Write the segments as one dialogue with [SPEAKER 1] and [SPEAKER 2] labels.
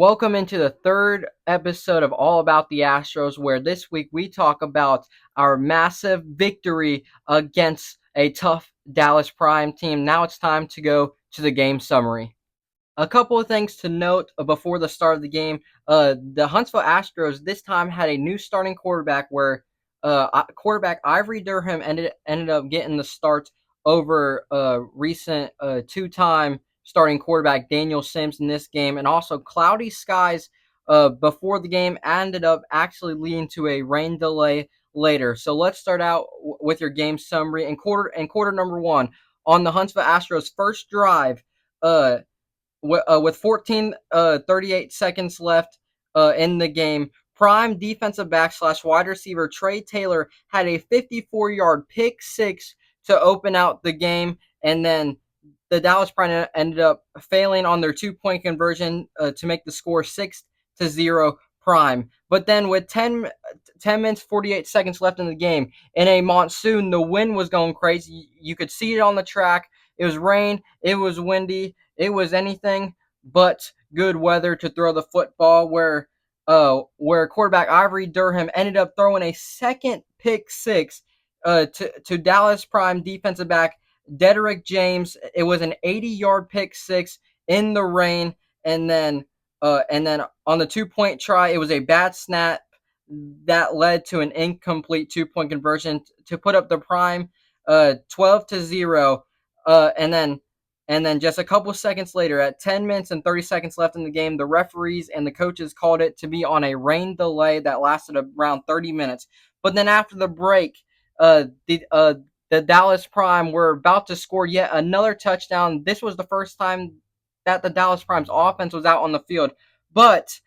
[SPEAKER 1] Welcome into the third episode of All About the Astros, where this week we talk about our massive victory against a tough Dallas Prime team. Now it's time to go to the game summary. A couple of things to note before the start of the game. The Huntsville Astros this time had a new starting quarterback where quarterback Ivory Durham ended up getting the start over recent two-time starting quarterback Daniel Sims in this game, and also cloudy skies before the game ended up actually leading to a rain delay later. So let's start out with your game summary. In quarter number one, on the Huntsville Astros' first drive, with 38 seconds left in the game, prime defensive back / wide receiver Trey Taylor had a 54-yard pick six to open out the game, and then the Dallas Prime ended up failing on their 2-point conversion to make the score 6-0 Prime. But then with 10 minutes 48 seconds left in the game, in a monsoon, the wind was going crazy. You could see it on the track. It was rain. It was windy. It was anything but good weather to throw the football, where quarterback Ivory Durham ended up throwing a second pick six to Dallas Prime defensive back Dedrick James. It was an 80-yard pick six in the rain, and then on the 2-point try, it was a bad snap that led to an incomplete 2-point conversion to put up the Prime 12-0, and then just a couple seconds later, at 10 minutes and 30 seconds left in the game, the referees and the coaches called it to be on a rain delay that lasted around 30 minutes. But then after the break, the Dallas Prime were about to score yet another touchdown. This was the first time that the Dallas Prime's offense was out on the field. But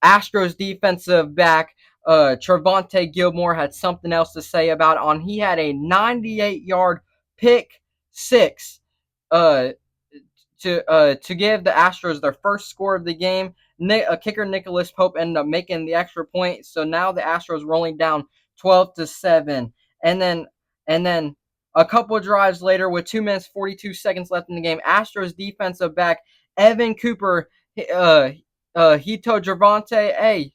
[SPEAKER 1] Astros defensive back Trevante Gilmore had something else to say about it. He had a 98-yard pick six to give the Astros their first score of the game. Kicker Nicholas Pope ended up making the extra point, so now the Astros rolling down 12-7, and then a couple of drives later, with 2 minutes 42 seconds left in the game, Astros defensive back Evan Cooper, he told Trevante, hey,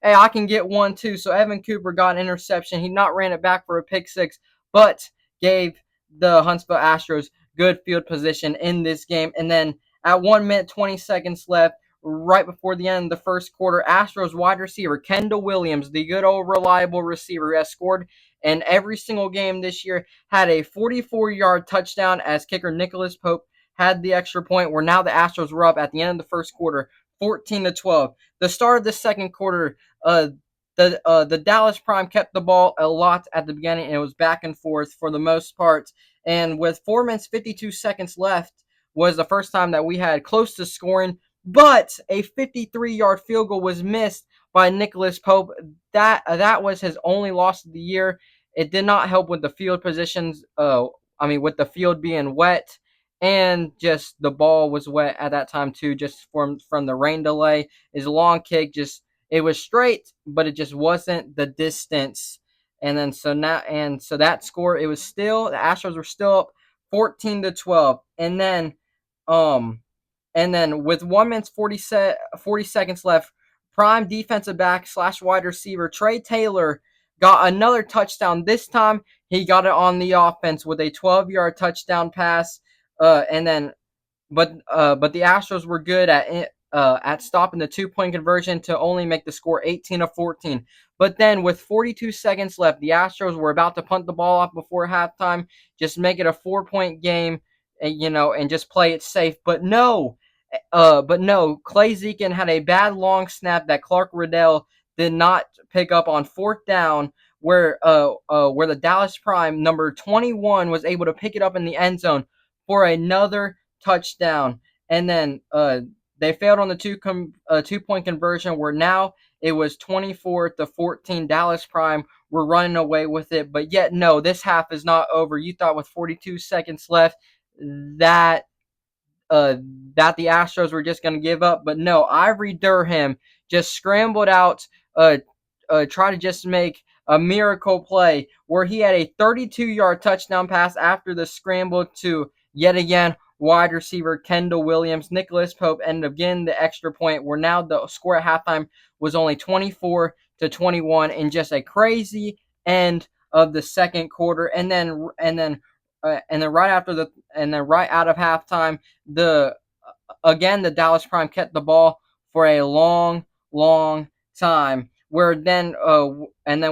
[SPEAKER 1] I can get one too. So Evan Cooper got an interception. He not ran it back for a pick six, but gave the Huntsville Astros good field position in this game. And then at 1 minute 20 seconds left, right before the end of the first quarter, Astros wide receiver Kendall Williams, the good old reliable receiver who has scored in every single game this year, had a 44-yard touchdown as kicker Nicholas Pope had the extra point, where now the Astros were up at the end of the first quarter 14-12. The start of the second quarter, the Dallas Prime kept the ball a lot at the beginning, and it was back and forth for the most part. And with 4 minutes 52 seconds left, was the first time that we had close to scoring, but a 53-yard field goal was missed by Nicholas Pope. That was his only loss of the year. It did not help with the field positions. With the field being wet, and just the ball was wet at that time too, just from the rain delay. His long kick, just it was straight, but it just wasn't the distance. And then so that score, it was still, the Astros were still up 14-12. And then with 1 minute 40 seconds left, prime defensive back / wide receiver Trey Taylor got another touchdown. This time he got it on the offense with a 12-yard touchdown pass. But the Astros were good at stopping the 2-point conversion to only make the score 18-14. But then with 42 seconds left, the Astros were about to punt the ball off before halftime, just make it a 4-point game, and just play it safe. But no, Clay Zekin had a bad long snap that Clark Riddell did not pick up on fourth down, where the Dallas Prime number 21 was able to pick it up in the end zone for another touchdown. And then they failed on the 2-point conversion, where now it was 24-14. Dallas Prime were running away with it. But yet, no, this half is not over. You thought with 42 seconds left that the Astros were just going to give up. But no, Ivory Durham just scrambled out, try to just make a miracle play, where he had a 32-yard touchdown pass after the scramble to yet again wide receiver Kendall Williams. Nicholas Pope ended up getting the extra point, where now the score at halftime was only 24-21 in just a crazy end of the second quarter. And then right out of halftime, the Dallas Prime kept the ball for a long, long time. And then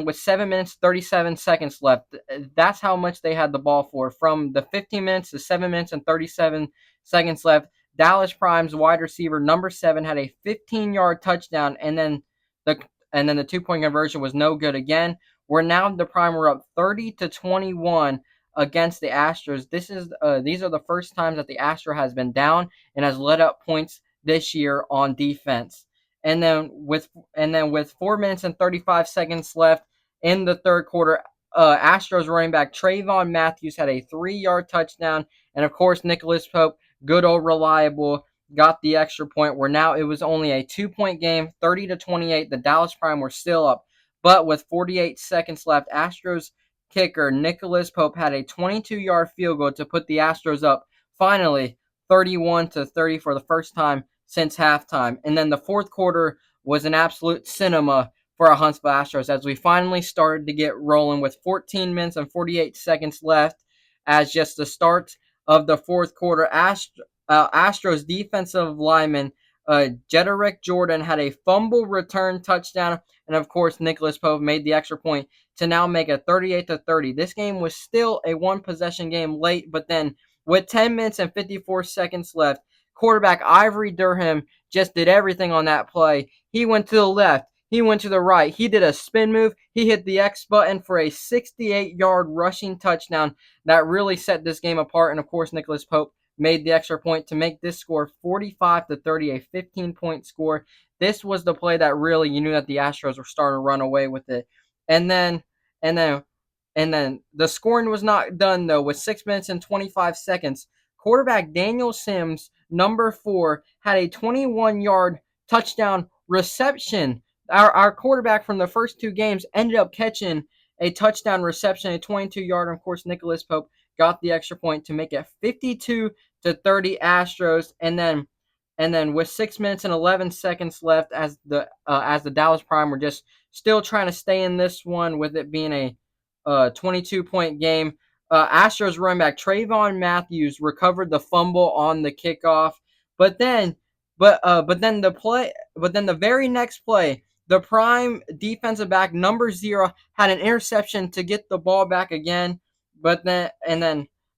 [SPEAKER 1] with 7 minutes 37 seconds left, that's how much they had the ball for. From the 15 minutes to 7 minutes and 37 seconds left, Dallas Prime's wide receiver number 7 had a 15-yard touchdown, the the 2-point conversion was no good again. Where now the Prime were up 30-21 against the Astros. These are the first times that the Astro has been down and has let up points this year on defense. And then with 4 minutes and 35 seconds left in the third quarter, Astros running back Trayvon Matthews had a 3-yard touchdown, and of course Nicholas Pope, good old reliable, got the extra point. Where now it was only a 2-point game, 30-28. The Dallas Prime were still up, but with 48 seconds left, Astros kicker Nicholas Pope had a 22-yard field goal to put the Astros up, finally 31-30 for the first time since halftime. And then the fourth quarter was an absolute cinema for our Huntsville Astros as we finally started to get rolling with 14 minutes and 48 seconds left as just the start of the fourth quarter. Astros defensive lineman Jederick Jordan had a fumble return touchdown, and of course Nicholas Pope made the extra point to now make it 38-30. This game was still a one-possession game late, but then with 10 minutes and 54 seconds left, quarterback Ivory Durham just did everything on that play. He went to the left. He went to the right. He did a spin move. He hit the X button for a 68-yard rushing touchdown that really set this game apart. And of course, Nicholas Pope made the extra point to make this score 45-30, a 15-point score. This was the play that really you knew that the Astros were starting to run away with it. And then and then and then the scoring was not done though. With 6 minutes and 25 seconds, quarterback Daniel Sims, number 4, had a 21-yard touchdown reception. Our quarterback from the first two games ended up catching a touchdown reception, a 22-yard. Of course, Nicholas Pope got the extra point to make it 52-30 Astros. And then with 6 minutes and 11 seconds left, as the Dallas Prime were just still trying to stay in this one, with it being a 22-point game. Astros running back Trayvon Matthews recovered the fumble on the kickoff, but then the very next play, the Prime defensive back number 0 had an interception to get the ball back again. But then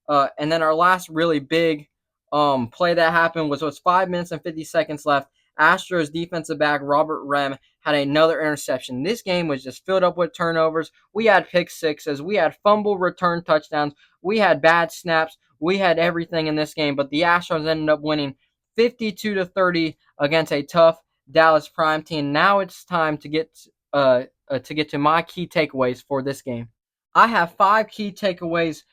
[SPEAKER 1] our last really big play that happened was 5 minutes and 50 seconds left. Astros defensive back Robert Rem had another interception. This game was just filled up with turnovers. We had pick sixes. We had fumble return touchdowns. We had bad snaps. We had everything in this game. But the Astros ended up winning 52-30 against a tough Dallas Prime team. Now it's time to get to my key takeaways for this game. I have 5 key takeaways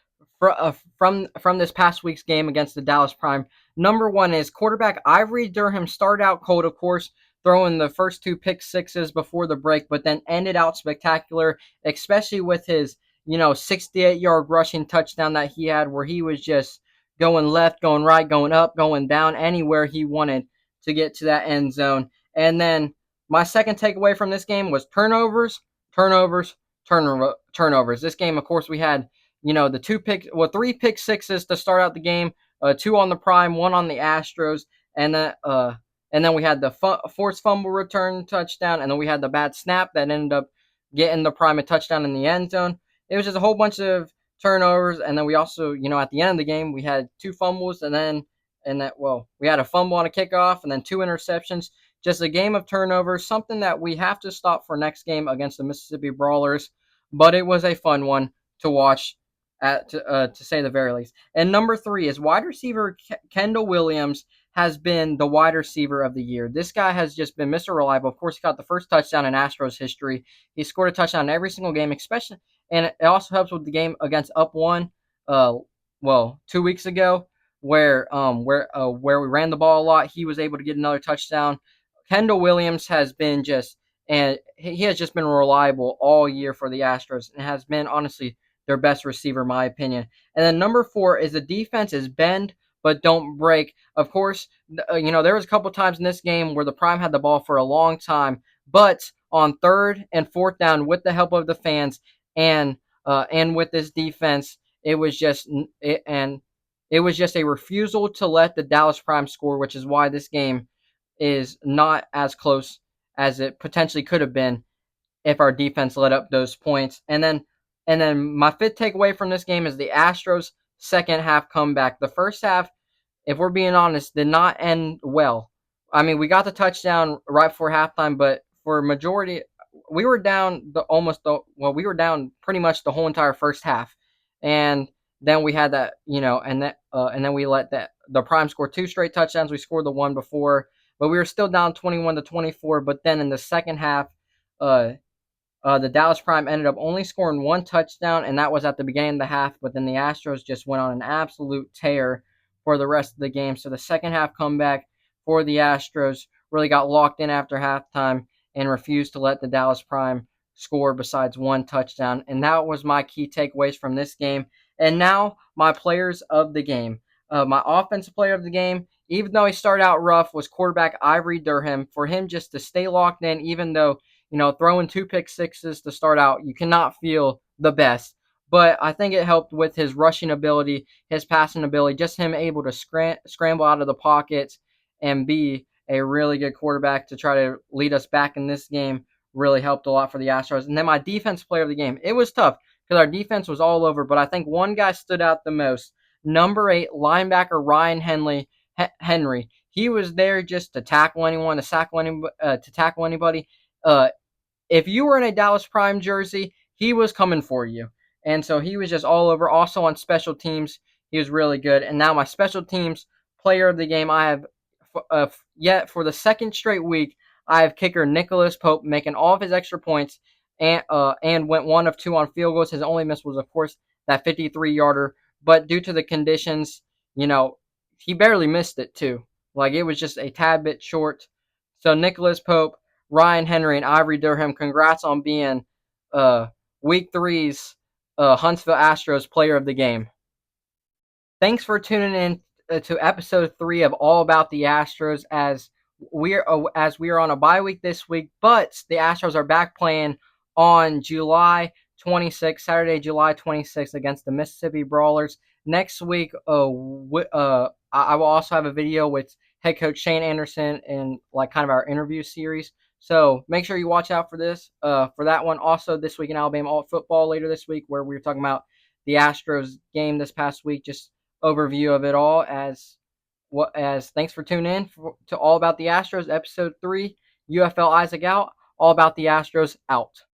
[SPEAKER 1] from this past week's game against the Dallas Prime. Number 1 is quarterback Ivory Durham started out cold, of course, throwing the first 2 pick sixes before the break, but then ended out spectacular, especially with his 68-yard rushing touchdown that he had, where he was just going left, going right, going up, going down, anywhere he wanted to get to that end zone. And then my second takeaway from this game was turnovers. This game, of course, we had the 3 pick sixes to start out the game, 2 on the Prime, 1 on the Astros, and then we had the forced fumble return touchdown, and then we had the bad snap that ended up getting the Prime a touchdown in the end zone. It was just a whole bunch of turnovers, and then we also, at the end of the game, we had 2 fumbles, we had a fumble on a kickoff, and then 2 interceptions. Just a game of turnovers, something that we have to stop for next game against the Mississippi Brawlers, but it was a fun one to watch, to say the very least. And number 3 is wide receiver Kendall Williams has been the wide receiver of the year. This guy has just been Mr. Reliable. Of course, he got the first touchdown in Astros history. He scored a touchdown in every single game, especially, and it also helps with the game against Up 1, 2 weeks ago, where we ran the ball a lot. He was able to get another touchdown. Kendall Williams has been he has just been reliable all year for the Astros, and has been honestly their best receiver, in my opinion. And then number 4 is the defense is bend but don't break. Of course, there was a couple times in this game where the Prime had the ball for a long time, but on third and fourth down, with the help of the fans and with this defense, it was just it was just a refusal to let the Dallas Prime score, which is why this game is not as close as it potentially could have been if our defense let up those points. And then my fifth takeaway from this game is the Astros second half comeback. The first half, if we're being honest, did not end well. I mean, we got the touchdown right before halftime, but for majority, we were down we were down pretty much the whole entire first half, and then we had that, and then we let the Prime score two straight touchdowns. We scored the one before, but we were still down 21-24. But then in the second half, uh, the Dallas Prime ended up only scoring one touchdown, and that was at the beginning of the half. But then the Astros just went on an absolute tear for the rest of the game. So the second half comeback for the Astros really got locked in after halftime and refused to let the Dallas Prime score besides one touchdown. And that was my key takeaways from this game. And now my players of the game. My offensive player of the game, even though he started out rough, was quarterback Ivory Durham. For him just to stay locked in, even though throwing two pick sixes to start out, you cannot feel the best. But I think it helped with his rushing ability, his passing ability, just him able to scramble out of the pockets and be a really good quarterback to try to lead us back in this game really helped a lot for the Astros. And then my defense player of the game, it was tough because our defense was all over, but I think one guy stood out the most. Number 8 linebacker Ryan Henry. He was there just to tackle anyone, to tackle anybody. Uh, if you were in a Dallas Prime jersey, he was coming for you. And so he was just all over. Also on special teams, he was really good. And now my special teams player of the game, I have yet for the second straight week, I have kicker Nicholas Pope making all of his extra points and went 1 of 2 on field goals. His only miss was, of course, that 53-yarder. But due to the conditions, he barely missed it too. Like it was just a tad bit short. So Nicholas Pope, Ryan Henry, and Ivory Durham, congrats on being Week 3's Huntsville Astros Player of the Game. Thanks for tuning in to Episode 3 of All About the Astros as we are on a bye week this week, but the Astros are back playing on July 26th, Saturday, July 26th against the Mississippi Brawlers. Next week, I will also have a video with head coach Shane Anderson and like kind of our interview series. So make sure you watch out for that one. Also, this week in Alabama football later this week, where we were talking about the Astros game this past week, just overview of it all as thanks for tuning in to All About the Astros, Episode 3, UFL Isaac out, All About the Astros out.